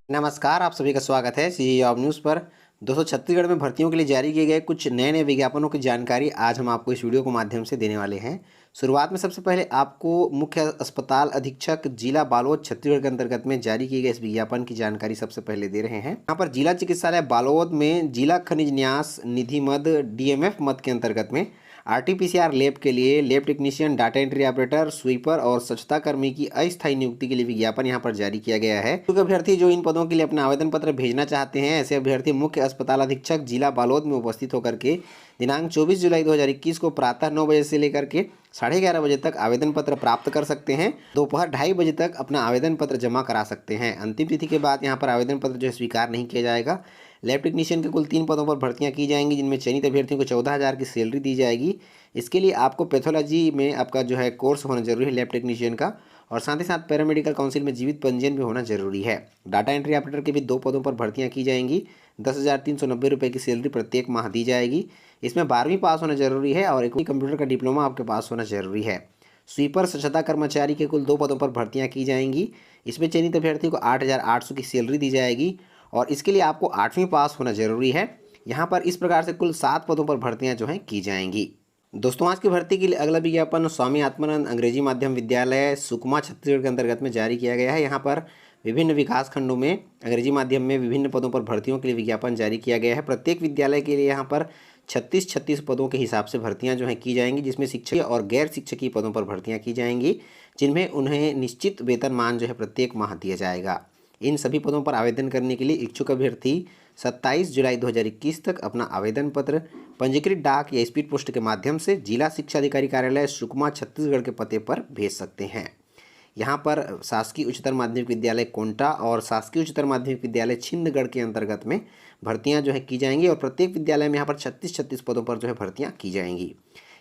नमस्कार, आप सभी का स्वागत है सी जॉब न्यूज़ पर। दोस्तों, छत्तीसगढ़ में भर्तियों के लिए जारी किए गए कुछ नए विज्ञापनों की जानकारी आज हम आपको इस वीडियो के माध्यम से देने वाले हैं। शुरुआत में सबसे पहले आपको मुख्य अस्पताल अधीक्षक जिला बालोद छत्तीसगढ़ के अंतर्गत में जारी किए गए इस विज्ञापन की जानकारी सबसे पहले दे रहे हैं। यहाँ पर जिला चिकित्सालय बालोद में जिला खनिज न्यास निधि मद डीएमएफ मद के अंतर्गत में आरटीपीसीआर लैब के लिए lab technician, data entry operator, sweeper और स्वच्छता कर्मी की अस्थायी नियुक्ति के लिए विज्ञापन यहां पर जारी किया गया है। क्योंकि अभ्यर्थी जो इन पदों के लिए अपना आवेदन पत्र भेजना चाहते हैं, ऐसे अभ्यर्थी मुख्य अस्पताल अधीक्षक जिला बालोद में उपस्थित होकर के दिनांक 24 जुलाई 2021 को प्रातः 9 बजे से लेकर के 11:30 बजे तक आवेदन पत्र प्राप्त कर सकते हैं। दोपहर 2:30 बजे तक अपना आवेदन पत्र जमा करा सकते हैं। अंतिम तिथि के बाद यहाँ पर आवेदन पत्र जो है स्वीकार नहीं किया जाएगा। लैब टेक्नीशियन के कुल 3 पदों पर भर्तियां की जाएंगी, जिनमें चयनित अभ्यर्थियों को 14,000 की सैलरी दी जाएगी। इसके लिए आपको पैथोलॉजी में आपका जो है कोर्स होना जरूरी है लैब टेक्नीशियन का, और साथ ही साथ पैरामेडिकल काउंसिल में जीवित पंजीयन भी होना जरूरी है। डाटा एंट्री ऑपरेटर के भी 2 पदों पर भर्तियां की जाएंगी। 10,390 रुपये की सैलरी प्रत्येक माह दी जाएगी। इसमें 12वीं पास होना जरूरी है और एक कंप्यूटर का डिप्लोमा आपके पास होना जरूरी है। स्वीपर स्वच्छता कर्मचारी के कुल 2 पदों पर भर्तियां की जाएंगी। इसमें चयनित अभ्यर्थी को 8,800 की सैलरी दी जाएगी और इसके लिए आपको 8वीं पास होना जरूरी है। यहाँ पर इस प्रकार से कुल 7 पदों पर भर्तियां जो हैं की जाएंगी। दोस्तों, आज की भर्ती के लिए अगला विज्ञापन स्वामी आत्मानंद अंग्रेजी माध्यम विद्यालय सुकमा छत्तीसगढ़ के अंतर्गत में जारी किया गया है। यहाँ पर विभिन्न विकास खंडों में अंग्रेजी माध्यम में विभिन्न पदों पर भर्तियों के लिए विज्ञापन जारी किया गया है। प्रत्येक विद्यालय के लिए यहाँ पर 36 पदों के हिसाब से भर्तियां जो हैं की जाएंगी, जिसमें शिक्षकीय और गैर शिक्षकीय पदों पर भर्तियां की जाएंगी, जिनमें उन्हें निश्चित वेतनमान जो है प्रत्येक माह दिया जाएगा। इन सभी पदों पर आवेदन करने के लिए इच्छुक अभ्यर्थी 27 जुलाई 2021 तक अपना आवेदन पत्र पंजीकृत डाक या स्पीड पोस्ट के माध्यम से जिला शिक्षा अधिकारी कार्यालय सुकमा छत्तीसगढ़ के पते पर भेज सकते हैं। यहाँ पर शासकीय उच्चतर माध्यमिक विद्यालय कोंटा और शासकीय उच्चतर माध्यमिक विद्यालय छिंदगढ़ के अंतर्गत में भर्तियाँ जो है की जाएंगी और प्रत्येक विद्यालय में यहाँ पर 36 पदों पर जो है भर्तियाँ की जाएंगी।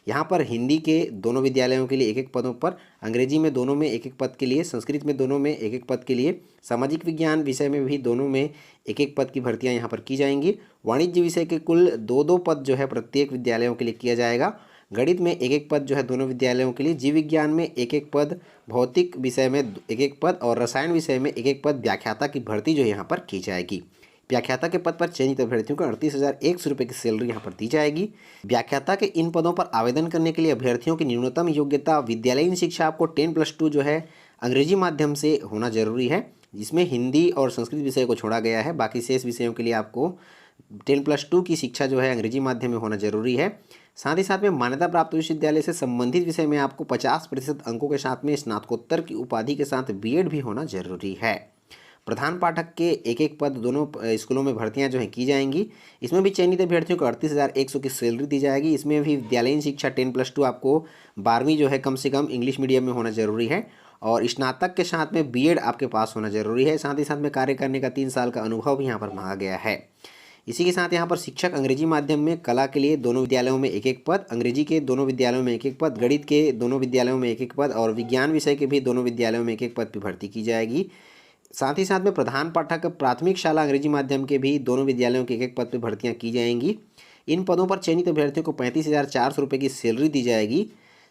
यहाँ पर हिंदी के दोनों विद्यालयों के लिए 1-1 पदों पर, अंग्रेजी में दोनों में 1-1 पद के लिए, संस्कृत में दोनों में 1-1 पद के लिए, सामाजिक विज्ञान विषय में भी दोनों में 1-1 पद की भर्तियाँ यहाँ पर की जाएंगी। वाणिज्य विषय के कुल 2-2 पद जो है प्रत्येक विद्यालयों के लिए किया जाएगा। गणित में 1-1 पद जो है दोनों विद्यालयों के लिए, जीव विज्ञान में 1-1 पद, भौतिक विषय में 1-1 पद और रसायन विषय में 1-1 पद व्याख्याता की भर्ती जो यहाँ पर की जाएगी। व्याख्याता के पद पर चयनित अभ्यर्थियों को 38,100 रुपये की सैलरी यहाँ पर दी जाएगी। व्याख्याता के इन पदों पर आवेदन करने के लिए अभ्यर्थियों की न्यूनतम योग्यता विद्यालयीन शिक्षा आपको 10+2 जो है अंग्रेजी माध्यम से होना जरूरी है, जिसमें हिंदी और संस्कृत विषय को छोड़ा गया है। बाकी शेष विषयों के लिए आपको 10+2 की शिक्षा जो है अंग्रेजी माध्यम में होना जरूरी है। साथ ही साथ में मान्यता प्राप्त विश्वविद्यालय से संबंधित विषय में आपको 50% अंकों के साथ में स्नातकोत्तर की उपाधि के साथ बीएड भी होना जरूरी है। प्रधान पाठक के 1-1 पद दोनों स्कूलों में भर्तियां जो हैं की जाएंगी। इसमें भी चयनित अभ्यर्थियों को 38,100 की सैलरी दी जाएगी। इसमें भी विद्यालयीन शिक्षा 10+2 आपको 12वीं जो है कम से कम इंग्लिश मीडियम में होना जरूरी है और स्नातक के साथ में बीएड आपके पास होना जरूरी है। साथ ही साथ में कार्य करने का 3 साल का अनुभव भी यहाँ पर मांगा गया है। इसी के साथ यहाँ पर शिक्षक अंग्रेजी माध्यम में कला के लिए दोनों विद्यालयों में 1-1 पद, अंग्रेजी के दोनों विद्यालयों में 1-1 पद, गणित के दोनों विद्यालयों में 1-1 पद और विज्ञान विषय के भी दोनों विद्यालयों में 1-1 पद की भर्ती की जाएगी। साथ ही साथ में प्रधान पाठक प्राथमिक शाला अंग्रेजी माध्यम के भी दोनों विद्यालयों के 1-1 पद पर भर्तियां की जाएंगी। इन पदों पर चयनित अभ्यर्थियों को 35,400 रुपये की सैलरी दी जाएगी।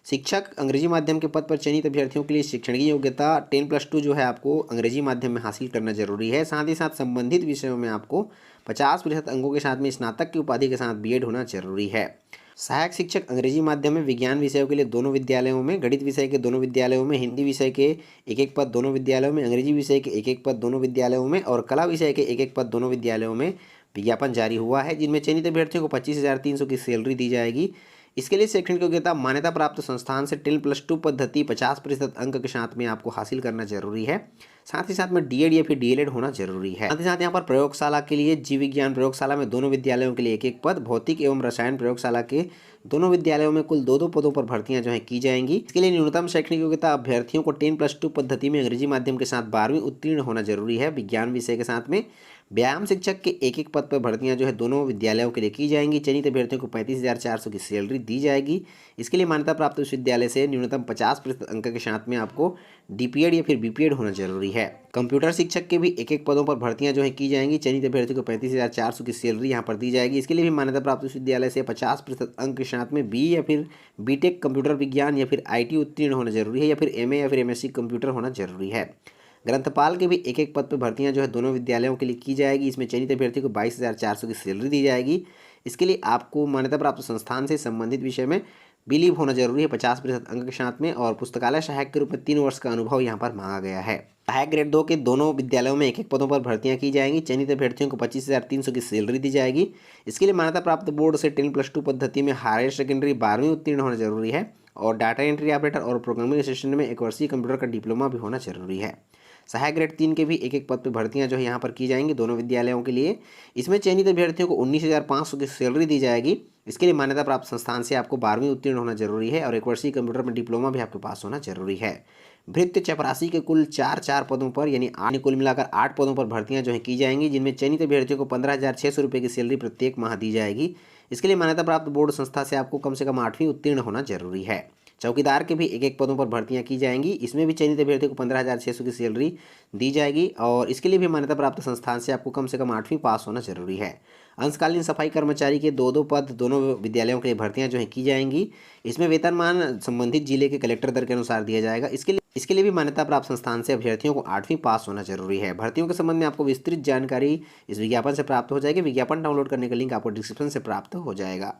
शिक्षक अंग्रेजी माध्यम के पद पर चयनित अभ्यर्थियों के लिए शैक्षणिक योग्यता 10+2 जो है आपको अंग्रेजी माध्यम में हासिल करना जरूरी है। साथ ही साथ संबंधित विषयों में आपको 50% अंकों के साथ में स्नातक की उपाधि के साथ बीएड होना जरूरी है। सहायक शिक्षक अंग्रेजी माध्यम में विज्ञान विषयों के लिए दोनों विद्यालयों में, गणित विषय के दोनों विद्यालयों में, हिंदी विषय के 1-1 पद दोनों विद्यालयों में, अंग्रेजी विषय के 1-1 पद दोनों विद्यालयों में और कला विषय के 1-1 पद दोनों विद्यालयों में विज्ञापन जारी हुआ है, जिनमें चयनित अभ्यर्थियों को 25,300 की सैलरी दी जाएगी। इसके लिए शैक्षणिक योग्यता मान्यता प्राप्त संस्थान से 10+2 पद्धति 50% अंक के साथ में आपको हासिल करना जरूरी है। साथ ही साथ में डीएड या फिर डीएलएड होना जरूरी है। साथ ही साथ यहाँ पर प्रयोगशाला के लिए जीव विज्ञान प्रयोगशाला में दोनों विद्यालयों के लिए 1-1 पद, भौतिक एवं रसायन प्रयोगशाला के दोनों विद्यालयों में कुल 2-2 पदों पर भर्तियां जो है की जाएंगी। इसके लिए न्यूनतम शैक्षणिक योग्यता अभ्यर्थियों को 10+2 पद्धति में अंग्रेजी माध्यम के साथ 12वीं उत्तीर्ण होना जरूरी है। विज्ञान विषय के साथ में व्यायाम शिक्षक के 1-1 पद पर भर्तियां जो है दोनों विद्यालयों के लिए की जाएंगी। चयनित अभ्यर्थियों को 35,400 की सैलरी दी जाएगी। इसके लिए मान्यता प्राप्त विश्वविद्यालय से न्यूनतम 50% अंक के साथ में आपको डीपीएड या फिर बीपीएड होना जरूरी है। कंप्यूटर शिक्षक के भी 1-1 पदों पर भर्तियां जो है की जाएंगी। चयनित अभ्यर्थियों को 35,400 की सैलरी यहाँ पर दी जाएगी। इसके लिए भी मान्यता प्राप्त विश्वविद्यालय से 50% अंक के साथ में बी या फिर बीटेक कंप्यूटर विज्ञान या फिर आईटी उत्तीर्ण होना जरूरी है या फिर एमए या फिर एमएससी कंप्यूटर होना जरूरी है। ग्रंथपाल के भी एक एक पद पर भर्तियां जो है दोनों विद्यालयों के लिए की जाएगी। इसमें चयनित अभ्यर्थी को 22,400 की सैलरी दी जाएगी। इसके लिए आपको मान्यता प्राप्त संस्थान से संबंधित विषय में बिलीव होना जरूरी है 50% अंक के साथ में, और पुस्तकालय सहायक के रूप में 3 वर्ष का अनुभव यहाँ पर मांगा गया है। सहायक ग्रेड 2 के दोनों विद्यालयों में एक एक पदों पर भर्तियां की जाएंगी। चयनित अभ्यर्थियों को 25,300 की सैलरी दी जाएगी। इसके लिए मान्यता प्राप्त बोर्ड से 10+2 पद्धति में हायर सेकेंडरी 12वीं उत्तीर्ण होना जरूरी है, और डाटा एंट्री ऑपरेटर और प्रोग्रामिंग असिस्टेंट में 1 वर्षीय कंप्यूटर का डिप्लोमा भी होना जरूरी है। सहायक ग्रेड 3 के भी एक एक पद पर भर्तियां जो है यहाँ पर की जाएंगी दोनों विद्यालयों के लिए। इसमें चयनित अभ्यर्थियों को 19,500 की सैलरी दी जाएगी। इसके लिए मान्यता प्राप्त संस्थान से आपको 12वीं उत्तीर्ण होना जरूरी है, और 1 वर्षीय कंप्यूटर में डिप्लोमा भी आपके पास होना जरूरी है। भृत्य चपरासी के कुल 4 पदों पर यानी कुल मिलाकर 8 पदों पर भर्तियां जो है की जाएंगी, जिनमें चयनित अभ्यर्थियों को 15,600 रुपये की सैलरी प्रत्येक माह दी जाएगी। इसके लिए मान्यता प्राप्त बोर्ड संस्था से आपको कम से कम 8वीं उत्तीर्ण होना जरूरी है। चौकीदार के भी एक एक पदों पर भर्तियां की जाएंगी। इसमें भी चयनित अभ्यर्थियों को 15,600 की सैलरी दी जाएगी, और इसके लिए भी मान्यता प्राप्त संस्थान से आपको कम से कम 8वीं पास होना जरूरी है। अंशकालीन सफाई कर्मचारी के 2 पद दोनों विद्यालयों के लिए भर्तियां जो है की जाएंगी। इसमें वेतनमान संबंधित जिले के कलेक्टर दर के अनुसार दिया जाएगा। इसके लिए भी मान्यता प्राप्त संस्थान से अभ्यर्थियों को 8वीं पास होना जरूरी है। भर्तियों के संबंध में आपको विस्तृत जानकारी इस विज्ञापन से प्राप्त हो जाएगी। विज्ञापन डाउनलोड करने का लिंक आपको डिस्क्रिप्शन से प्राप्त हो जाएगा।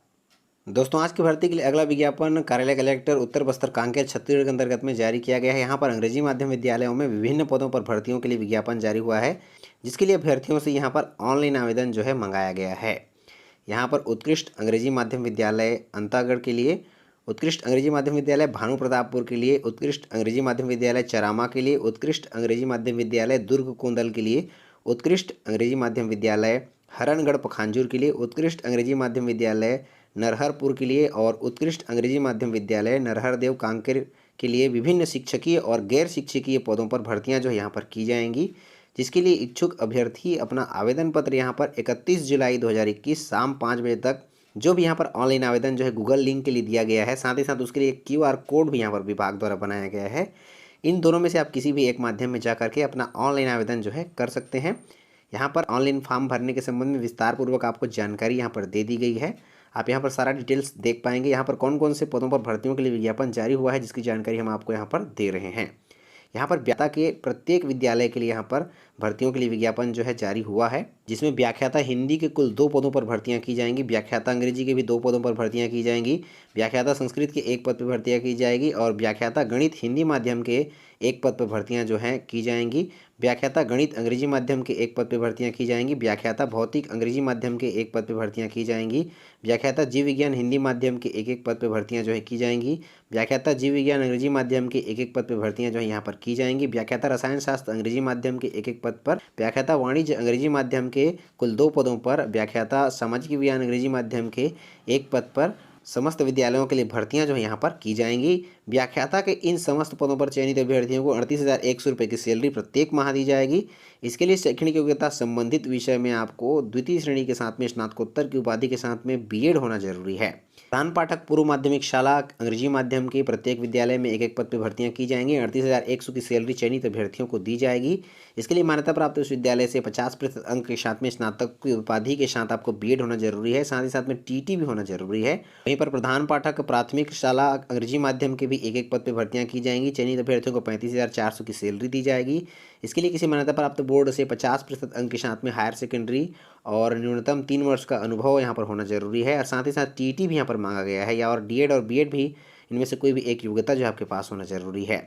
दोस्तों, आज की भर्ती के लिए अगला विज्ञापन कार्यालय कलेक्टर उत्तर बस्तर कांकेर छत्तीसगढ़ के अंतर्गत में जारी किया गया है। यहाँ पर अंग्रेजी माध्यम विद्यालयों में विभिन्न पदों पर भर्तियों के लिए विज्ञापन जारी हुआ है, जिसके लिए अभ्यर्थियों से यहाँ पर ऑनलाइन आवेदन जो है मंगाया गया है। यहाँ पर उत्कृष्ट अंग्रेजी माध्यम विद्यालय अंतागढ़ के लिए, उत्कृष्ट अंग्रेजी माध्यम विद्यालय भानु प्रतापपुर के लिए, उत्कृष्ट अंग्रेजी माध्यम विद्यालय चरामा के लिए, उत्कृष्ट अंग्रेजी माध्यम विद्यालय दुर्ग कोंदल के लिए, उत्कृष्ट अंग्रेजी माध्यम विद्यालय हरणगढ़ पखांजूर के लिए, उत्कृष्ट अंग्रेजी माध्यम विद्यालय नरहरपुर के लिए, और उत्कृष्ट अंग्रेजी माध्यम विद्यालय नरहरदेव कांकेर के लिए विभिन्न शिक्षकीय और गैर शिक्षकीय पदों पर भर्तियां जो यहाँ पर की जाएंगी, जिसके लिए इच्छुक अभ्यर्थी अपना आवेदन पत्र यहाँ पर 31 जुलाई 2021 शाम 5 बजे तक, जो भी यहाँ पर ऑनलाइन आवेदन जो है गूगल लिंक के लिए दिया गया है, साथ ही साथ उसके लिए QR कोड भी यहाँ पर विभाग द्वारा बनाया गया है। इन दोनों में से आप किसी भी एक माध्यम में जा करके अपना ऑनलाइन आवेदन जो है कर सकते हैं। यहाँ पर ऑनलाइन फॉर्म भरने के संबंध में विस्तार पूर्वक आपको जानकारी यहाँ पर दे दी गई है। आप यहाँ पर सारा डिटेल्स देख पाएंगे। यहाँ पर कौन कौन से पदों पर भर्तियों के लिए विज्ञापन जारी हुआ है, जिसकी जानकारी हम आपको यहाँ पर दे रहे हैं। यहाँ पर व्याख्याता के प्रत्येक विद्यालय के लिए यहाँ पर भर्तियों के लिए विज्ञापन जो है जारी हुआ है, जिसमें व्याख्याता हिंदी के कुल 2 पदों पर भर्तियां की जाएंगी, व्याख्याता अंग्रेजी के भी 2 पदों पर भर्तियां की जाएंगी, व्याख्याता संस्कृत के 1 पद पर भर्तियां की जाएगी, और व्याख्याता गणित हिंदी माध्यम के 1 पद पर भर्तियां जो हैं की जाएंगी, व्याख्याता गणित अंग्रेजी माध्यम के 1 पद पर भर्तियां की जाएंगी, व्याख्याता भौतिक अंग्रेजी माध्यम के 1 पद पर भर्तियां की जाएंगी, व्याख्याता जीव विज्ञान हिंदी माध्यम के 1 पद पर भर्तियां जो है की जाएंगी, व्याख्याता जीव विज्ञान अंग्रेजी माध्यम के 1 पद पर भर्तियां जो है यहाँ पर की जाएंगी, व्याख्याता रसायन शास्त्र अंग्रेजी माध्यम के 1 पद पर, व्याख्याता वाणिज्य अंग्रेजी माध्यम के कुल 2 पदों पर, व्याख्याता सामाजिक विज्ञान अंग्रेजी माध्यम के 1 पद पर समस्त विद्यालयों के लिए भर्तियां जो है यहाँ पर की जाएंगी। व्याख्याता के इन समस्त पदों पर चयनित अभ्यर्थियों को 38,100 रुपये की सैलरी प्रत्येक माह दी जाएगी। इसके लिए शैक्षणिक योग्यता संबंधित विषय में आपको द्वितीय श्रेणी के साथ में स्नातकोत्तर की उपाधि के साथ में B.Ed होना जरूरी है। प्रधान पाठक पूर्व माध्यमिक शाला अंग्रेजी माध्यम के प्रत्येक विद्यालय में 1 पद पर भर्तियां की जाएंगी। 38,100 की सैलरी चयनित अभ्यर्थियों को दी जाएगी। इसके लिए मान्यता प्राप्त विश्वविद्यालय से 50% अंक के साथ में स्नातक की उपाधि के साथ आपको B.Ed होना जरूरी है, साथ ही साथ में TT भी होना जरूरी है। वहीं पर प्रधान पाठक प्राथमिक शाला अंग्रेजी माध्यम के भी 1 पद पर भर्तियां की जाएंगी। चयनित अभ्यर्थियों को 35,400 की सैलरी दी जाएगी। इसके लिए किसी मान्यता प्राप्त बोर्ड से 50% अंक के साथ में हायर सेकेंडरी और न्यूनतम 3 वर्ष का अनुभव यहाँ पर होना जरूरी है, और साथ ही साथ TT भी यहाँ पर मांगा गया है, या और D.Ed और B.Ed भी, इनमें से कोई भी एक योग्यता जो आपके पास होना जरूरी है।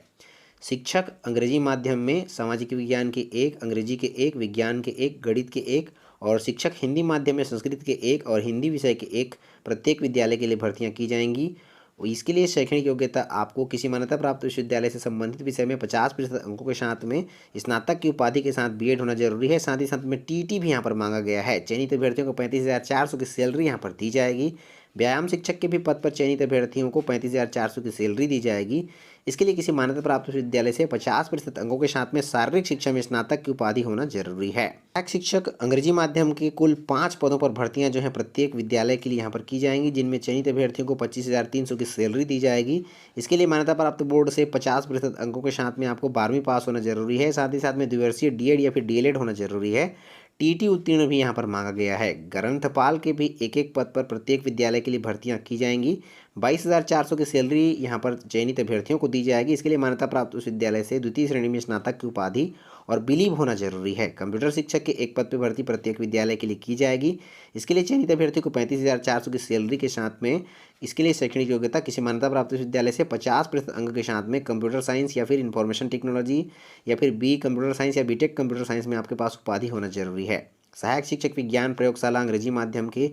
शिक्षक अंग्रेजी माध्यम में सामाजिक विज्ञान के 1, अंग्रेजी के 1, विज्ञान के 1, गणित के 1, और शिक्षक हिंदी माध्यम में संस्कृत के 1 और हिंदी विषय के 1 प्रत्येक विद्यालय के लिए भर्तियां की जाएंगी। इसके लिए शैक्षणिक योग्यता आपको किसी मान्यता प्राप्त विश्वविद्यालय से संबंधित विषय में 50% अंकों के साथ में स्नातक की उपाधि के साथ B.Ed होना जरूरी है। साथ ही साथ में TT भी यहाँ पर मांगा गया है। चयनित अभ्यर्थियों को 35,400 की सैलरी यहाँ पर दी जाएगी। व्यायाम शिक्षक के भी पद पर चयनित अभ्यर्थियों को 35,400 की सैलरी दी जाएगी। इसके लिए किसी मान्यता प्राप्त विश्वविद्यालय से 50% अंकों के साथ में शारीरिक शिक्षा में स्नातक की उपाधि होना जरूरी है। सहायक शिक्षक अंग्रेजी माध्यम के कुल 5 पदों पर भर्तियां जो है प्रत्येक विद्यालय के लिए यहाँ पर की जाएंगी, जिनमें चयनित अभ्यर्थियों को 25,300 की सैलरी दी जाएगी। इसके लिए मान्यता प्राप्त बोर्ड से 50% अंकों के साथ में आपको 12वीं पास होना जरूरी है, साथ ही साथ में द्विवर्षीय D.Ed या फिर D.LED होना जरूरी है। TT उत्तीर्ण भी यहाँ पर मांगा गया है। ग्रंथपाल के भी 1 पद पर प्रत्येक विद्यालय के लिए भर्तियां की जाएंगी। 22,400 की सैलरी यहाँ पर चयनित अभ्यर्थियों को दी जाएगी। इसके लिए मान्यता प्राप्त विश्वविद्यालय से द्वितीय श्रेणी में स्नातक की उपाधि और बिलीव होना जरूरी है। कंप्यूटर शिक्षक के एक पद पर भर्ती प्रत्येक विद्यालय के लिए की जाएगी। इसके लिए चयनित अभ्यर्थी को 35,400 की सैलरी के साथ में इसके लिए शैक्षणिक योग्यता किसी मान्यता प्राप्त विश्वविद्यालय से 50% अंक के साथ में कंप्यूटर साइंस या फिर इंफॉर्मेशन टेक्नोलॉजी या फिर बी कंप्यूटर साइंस या बीटेक कंप्यूटर साइंस में आपके पास उपाधि होना जरूरी है। सहायक शिक्षक विज्ञान प्रयोगशाला अंग्रेजी माध्यम के,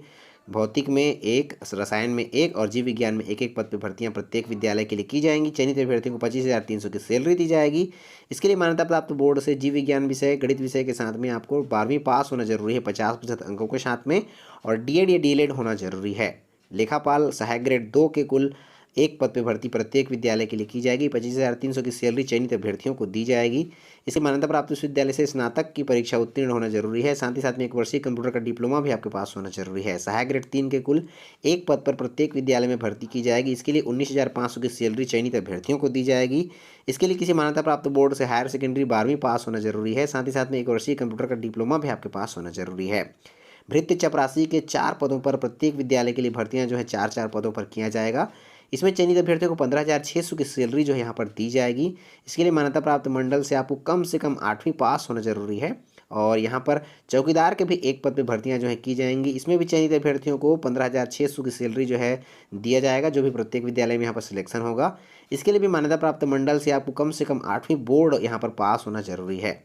भौतिक में एक, रसायन में एक और जीव विज्ञान में एक पद पर भर्तियां प्रत्येक विद्यालय के लिए की जाएंगी। चयनित अभ्यर्थियों को 25,300 की सैलरी दी जाएगी। इसके लिए मान्यता प्राप्त बोर्ड से जीव विज्ञान विषय, गणित विषय के साथ में आपको 12वीं पास होना जरूरी है 50% अंकों के साथ में, और डीएड या डीएलएड होना जरूरी है। लेखापाल सहायक ग्रेड 2 के कुल एक पद पर भर्ती प्रत्येक विद्यालय के लिए की जाएगी। 25,300 की सैलरी चयनित अभ्यर्थियों को दी जाएगी। इसके मान्यता प्राप्त विश्वविद्यालय से स्नातक की परीक्षा उत्तीर्ण होना जरूरी है। साथ ही साथ में 1 वर्षीय कंप्यूटर का डिप्लोमा भी आपके पास होना जरूरी है। सहायक ग्रेड 3 के कुल एक पद पर प्रत्येक विद्यालय में भर्ती की जाएगी। इसके लिए 19,500 की सैलरी चयनित अभ्यर्थियों को दी जाएगी। इसके लिए किसी मान्यता प्राप्त बोर्ड से हायर सेकेंडरी 12वीं पास होना जरूरी है। साथ ही साथ में 1 वर्षीय कंप्यूटर का डिप्लोमा भी आपके पास होना जरूरी है। भृत्य चपरासी के 4 पदों पर प्रत्येक विद्यालय के लिए भर्तियां जो है 4 पदों पर किया जाएगा। इसमें चयनित अभ्यर्थियों को 15,600 की सैलरी जो है यहाँ पर दी जाएगी। इसके लिए मान्यता प्राप्त मंडल से आपको कम से कम 8वीं पास होना जरूरी है। और यहाँ पर चौकीदार के भी एक पद पे भर्तियां जो है की जाएंगी। इसमें भी चयनित अभ्यर्थियों को 15,600 की सैलरी जो है दिया जाएगा, जो भी प्रत्येक विद्यालय में यहाँ पर सिलेक्शन होगा। इसके लिए भी मान्यता प्राप्त मंडल से आपको कम से कम 8वीं बोर्ड यहाँ पर पास होना जरूरी है।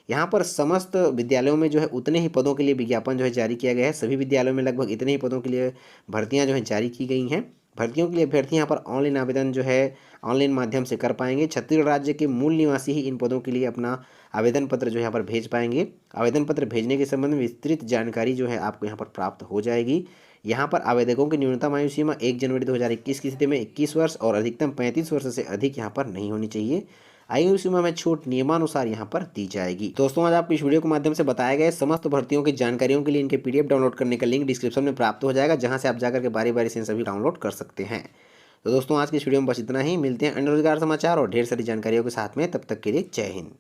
यहाँ पर समस्त विद्यालयों में जो है उतने ही पदों के लिए विज्ञापन जो है जारी किया गया है। सभी विद्यालयों में लगभग इतने ही पदों के लिए भर्तियां जो है जारी की गई हैं। भर्तियों के लिए अभ्यर्थी यहाँ पर ऑनलाइन आवेदन जो है ऑनलाइन माध्यम से कर पाएंगे। छत्तीसगढ़ राज्य के मूल निवासी ही इन पदों के लिए अपना आवेदन पत्र जो है यहाँ पर भेज पाएंगे। आवेदन पत्र भेजने के संबंध में विस्तृत जानकारी जो है आपको यहाँ पर प्राप्त हो जाएगी। यहाँ पर आवेदकों की न्यूनतम आयु सीमा 1 जनवरी 2021 की स्थिति में 21 वर्ष और अधिकतम 35 वर्ष से अधिक यहाँ पर नहीं होनी चाहिए। आयु सीमा में छूट नियमानुसार यहाँ पर दी जाएगी। दोस्तों, आज आपको इस वीडियो के माध्यम से बताए गए समस्त भर्तियों की जानकारियों के लिए इनके पीडीएफ डाउनलोड करने का लिंक डिस्क्रिप्शन में प्राप्त हो जाएगा, जहां से आप जाकर के बारी बारी से सभी डाउनलोड कर सकते हैं। तो दोस्तों, आज की इस वीडियो में बस इतना ही। मिलते हैं अन्य रोजगार समाचार और ढेर सारी जानकारियों के साथ में। तब तक के लिए जय हिंद।